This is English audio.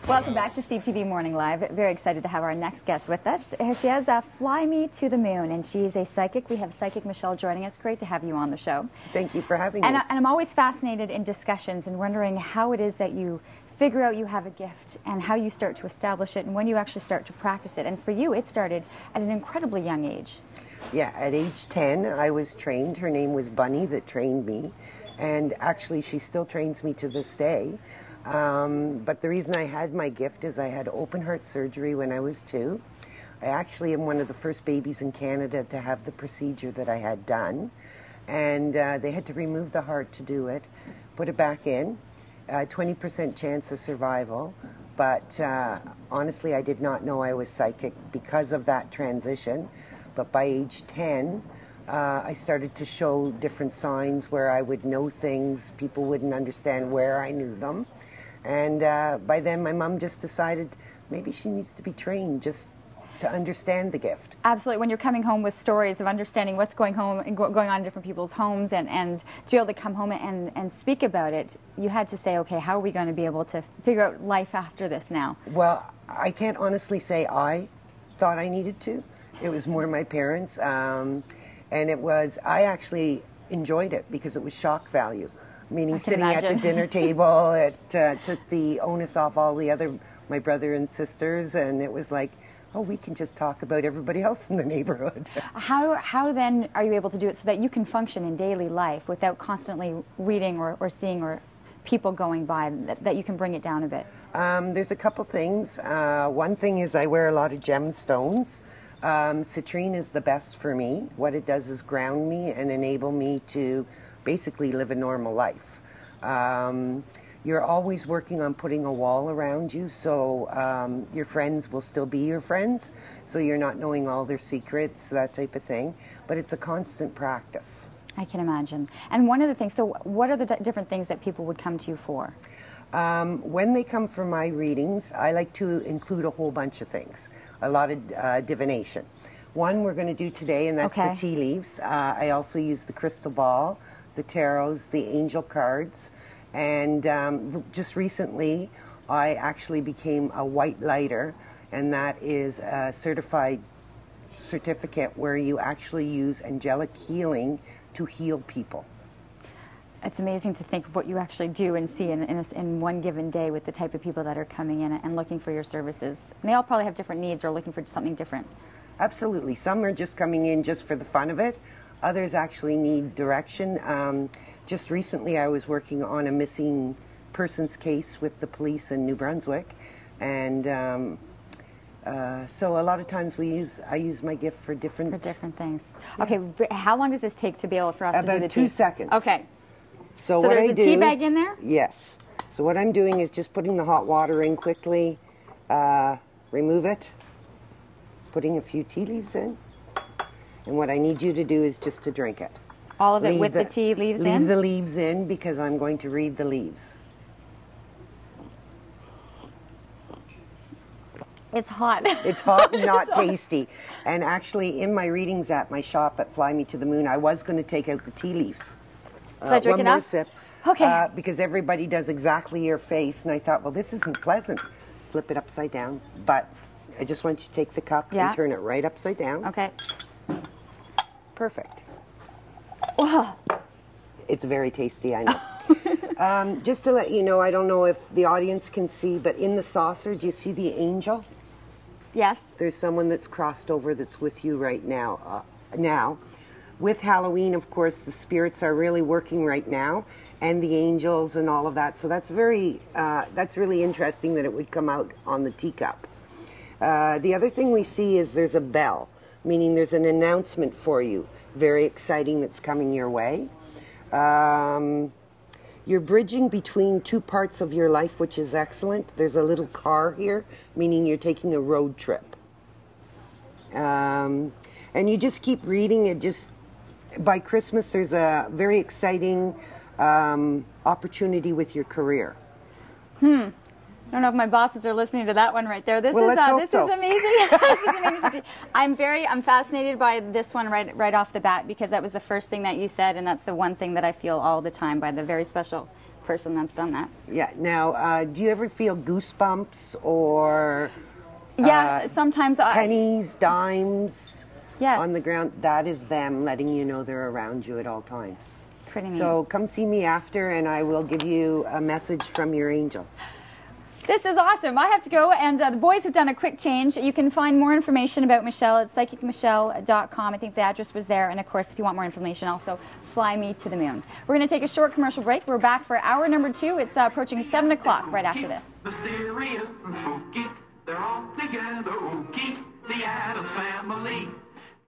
Welcome back to CTV Morning Live. Very excited to have our next guest with us. She has Fly Me to the Moon, and she's a psychic. We have psychic Michele joining us. Great to have you on the show. Thank you for having me. And I'm always fascinated in discussions and wondering how it is that you figure out you have a gift and how you start to establish it and when you actually start to practice it. And for you, it started at an incredibly young age. Yeah, at age 10, I was trained. Her name was Bunny that trained me. And actually, she still trains me to this day. But the reason I had my gift is I had open heart surgery when I was 2. I actually am one of the first babies in Canada to have the procedure that I had done. And they had to remove the heart to do it, put it back in, 20% chance of survival. But honestly, I did not know I was psychic because of that transition. But by age 10, I started to show different signs where I would know things. People wouldn't understand where I knew them. And by then, my mom just decided maybe she needs to be trained just to understand the gift. Absolutely. When you're coming home with stories of understanding what's going on in different people's homes and to be able to come home and speak about it, you had to say, okay, how are we going to be able to figure out life after this now? Well, I can't honestly say I thought I needed to. It was more my parents. And it was, I actually enjoyed it because it was shock value. Meaning sitting at the dinner table, it took the onus off all the other, my brother and sisters, and it was like, oh, we can just talk about everybody else in the neighborhood. How then are you able to do it so that you can function in daily life without constantly reading or seeing or people going by, that you can bring it down a bit? There's a couple things. One thing is I wear a lot of gemstones. Citrine is the best for me. What it does is ground me and enable me to basically live a normal life. You're always working on putting a wall around you, so your friends will still be your friends, so you're not knowing all their secrets, that type of thing. But it's a constant practice. I can imagine. And one of the things, so what are the different things that people would come to you for? When they come for my readings, I like to include a whole bunch of things. A lot of divination. One we're going to do today, and that's the tea leaves. I also use the crystal ball, the tarots, the angel cards. And just recently, I actually became a white lighter, and that is a certified certificate where you actually use angelic healing to heal people. It's amazing to think of what you actually do and see in one given day with the type of people that are coming in and looking for your services. And they all probably have different needs or looking for something different. Absolutely. Some are just coming in just for the fun of it. Others actually need direction. Just recently I was working on a missing persons case with the police in New Brunswick. And so a lot of times I use my gift for different things. Yeah. Okay, how long does this take to be able for us to do the tea? About 2 seconds. Okay. So what there's a tea bag in there? Yes. So what I'm doing is just putting the hot water in quickly, remove it, putting a few tea leaves in, and what I need you to do is just to drink it. All of it with the tea leaves in? Leave the leaves in because I'm going to read the leaves. It's hot. It's hot and not tasty. And actually in my readings at my shop at Fly Me to the Moon, I was going to take out the tea leaves. Should I drink one enough? More sip. Okay. Because everybody does exactly your face, and I thought, well, this isn't pleasant. Flip it upside down. But I just want you to take the cup and turn it right upside down. Okay. Perfect. Wow. It's very tasty, I know. Just to let you know, I don't know if the audience can see, but in the saucer, do you see the angel? Yes. There's someone that's crossed over that's with you right now. With Halloween, of course, the spirits are really working right now, and the angels and all of that. So that's really interesting that it would come out on the teacup. The other thing we see is there's a bell, meaning there's an announcement for you. Very exciting that's coming your way. You're bridging between two parts of your life, which is excellent. There's a little car here, meaning you're taking a road trip. And you just keep reading it. By Christmas, there's a very exciting opportunity with your career. I don't know if my bosses are listening to that one right there. This is amazing. This is amazing. I'm fascinated by this one right off the bat because that was the first thing that you said, and that's the one thing that I feel all the time by the very special person that's done that. Yeah. Now, do you ever feel goosebumps or sometimes pennies, dimes yes. on the ground? That is them letting you know they're around you at all times. Pretty neat. So come see me after, and I will give you a message from your angel. This is awesome. I have to go, and the boys have done a quick change. You can find more information about Michele at psychicmichele.com. I think the address was there, and of course, if you want more information, also fly me to the moon. We're going to take a short commercial break. We're back for hour number 2. It's approaching 7 o'clock right after this. Mysterious and spooky, they're all together, ookie, the Addams Family.